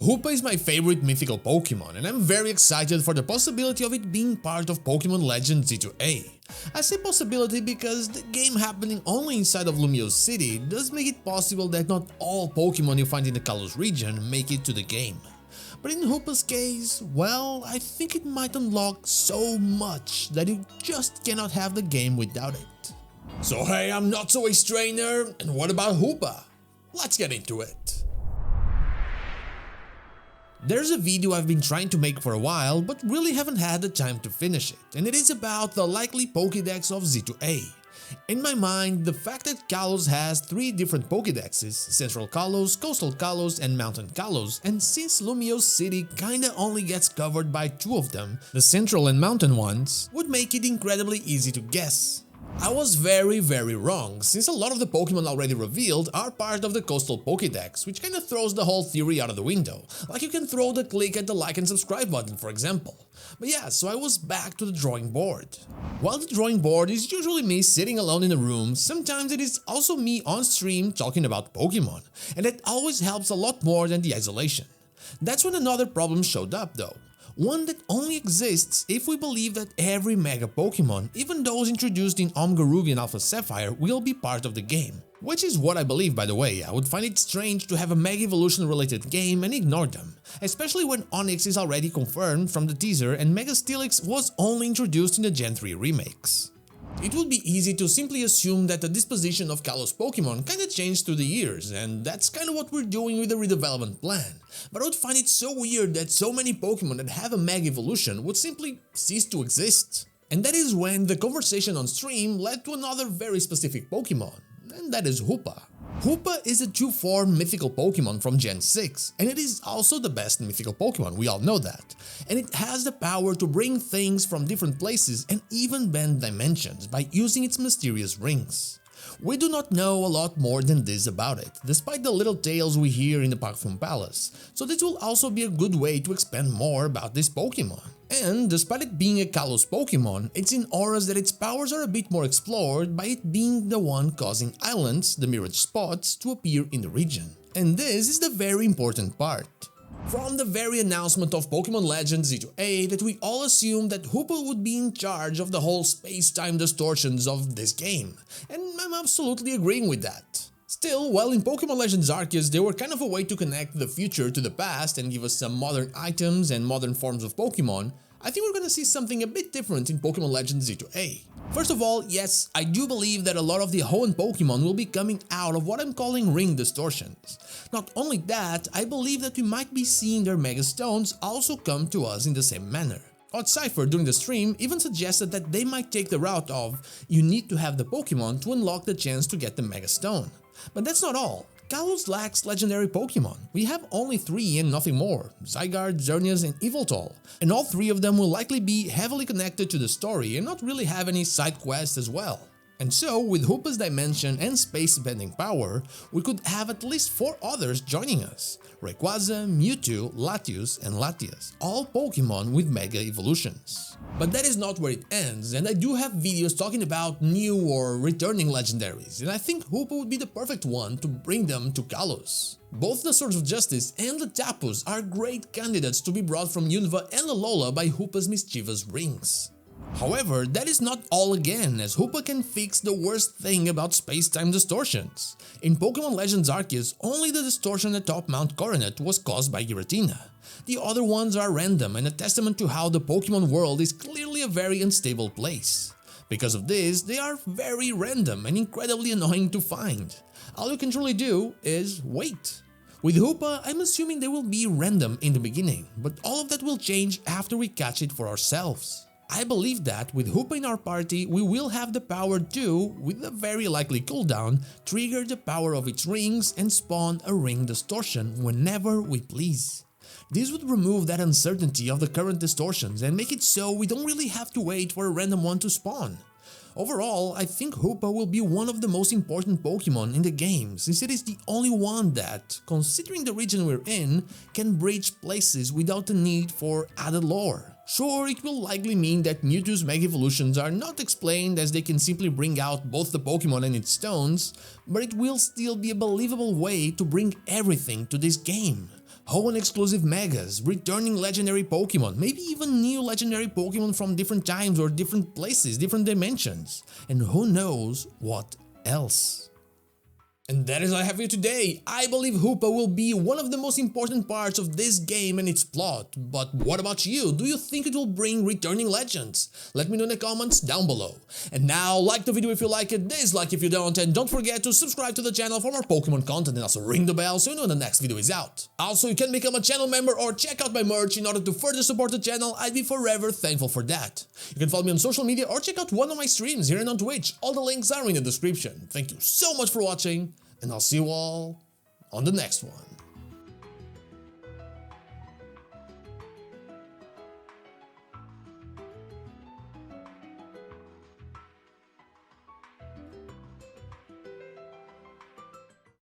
Hoopa is my favorite mythical Pokemon, and I'm very excited for the possibility of it being part of Pokémon Legends Z-A. I say possibility because the game happening only inside of Lumiose City does make it possible that not all Pokemon you find in the Kalos region make it to the game. But in Hoopa's case, well, I think it might unlock so much that you just cannot have the game without it. So hey, I'm not so a strainer, and what about Hoopa? Let's get into it. There's a video I've been trying to make for a while, but really haven't had the time to finish it, and it is about the likely Pokédex of Z-A. In my mind, the fact that Kalos has 3 different Pokédexes, Central Kalos, Coastal Kalos, and Mountain Kalos, and since Lumiose City kinda only gets covered by 2 of them, the Central and Mountain ones, would make it incredibly easy to guess. I was very wrong, since a lot of the Pokemon already revealed are part of the Coastal Pokédex, which kinda throws the whole theory out of the window, like you can throw the click at the like and subscribe button for example. But yeah, so I was back to the drawing board. While the drawing board is usually me sitting alone in a room, sometimes it is also me on stream talking about Pokemon, and that always helps a lot more than the isolation. That's when another problem showed up though. One that only exists if we believe that every Mega Pokemon, even those introduced in Omega Ruby and Alpha Sapphire, will be part of the game. Which is what I believe, by the way. I would find it strange to have a Mega Evolution related game and ignore them, especially when Onix is already confirmed from the teaser and Mega Steelix was only introduced in the Gen 3 remakes. It would be easy to simply assume that the disposition of Kalos Pokemon kinda changed through the years, and that's kinda what we're doing with the redevelopment plan. But I would find it so weird that so many Pokemon that have a Mega Evolution would simply cease to exist. And that is when the conversation on stream led to another very specific Pokemon, and that is Hoopa. Hoopa is a 2-form mythical Pokemon from Gen 6, and it is also the best mythical Pokemon, we all know that. And it has the power to bring things from different places and even bend dimensions by using its mysterious rings. We do not know a lot more than this about it, despite the little tales we hear in the Pokémon Palace, so this will also be a good way to expand more about this Pokemon. And despite it being a Kalos Pokemon, it's in auras that its powers are a bit more explored by it being the one causing islands, the mirage spots, to appear in the region. And this is the very important part. From the very announcement of Pokémon Legends Z-A that we all assumed that Hoopa would be in charge of the whole space-time distortions of this game, and I'm absolutely agreeing with that. Still, while in Pokémon Legends Arceus they were kind of a way to connect the future to the past and give us some modern items and modern forms of Pokémon, I think we're gonna see something a bit different in Pokémon Legends Z-A. First of all, yes, I do believe that a lot of the Hoenn Pokemon will be coming out of what I'm calling ring distortions. Not only that, I believe that we might be seeing their Mega Stones also come to us in the same manner. Odd Cypher during the stream even suggested that they might take the route of you need to have the Pokemon to unlock the chance to get the Mega Stone. But that's not all. Kalos lacks legendary Pokemon. We have only 3 and nothing more, Zygarde, Xerneas and Yveltal, and all 3 of them will likely be heavily connected to the story and not really have any side quests as well. And so, with Hoopa's dimension and space-bending power, we could have at least 4 others joining us, Rayquaza, Mewtwo, Latios and Latias, all Pokemon with Mega Evolutions. But that is not where it ends, and I do have videos talking about new or returning legendaries, and I think Hoopa would be the perfect one to bring them to Kalos. Both the Swords of Justice and the Tapus are great candidates to be brought from Unova and Alola by Hoopa's mischievous rings. However, that is not all again, as Hoopa can fix the worst thing about space-time distortions. In Pokémon Legends Arceus, only the distortion atop Mount Coronet was caused by Giratina. The other ones are random and a testament to how the Pokémon world is clearly a very unstable place. Because of this, they are very random and incredibly annoying to find. All you can truly do is wait. With Hoopa, I'm assuming they will be random in the beginning, but all of that will change after we catch it for ourselves. I believe that with Hoopa in our party, we will have the power to, with a very likely cooldown, trigger the power of its rings and spawn a ring distortion whenever we please. This would remove that uncertainty of the current distortions and make it so we don't really have to wait for a random one to spawn. Overall, I think Hoopa will be one of the most important Pokemon in the game, since it is the only one that, considering the region we're in, can bridge places without the need for added lore. Sure, it will likely mean that Mewtwo's Mega Evolutions are not explained as they can simply bring out both the Pokemon and its stones, but it will still be a believable way to bring everything to this game. Hoenn exclusive megas, returning legendary Pokemon, maybe even new legendary Pokemon from different times or different places, different dimensions, and who knows what else. And that is all I have for you today. I believe Hoopa will be one of the most important parts of this game and its plot, but what about you? Do you think it will bring returning legends? Let me know in the comments down below. And now, like the video if you like it, dislike if you don't, and don't forget to subscribe to the channel for more Pokemon content and also ring the bell so you know when the next video is out. Also, you can become a channel member or check out my merch in order to further support the channel. I'd be forever thankful for that. You can follow me on social media or check out one of my streams here and on Twitch. All the links are in the description. Thank you so much for watching, and I'll see you all on the next one.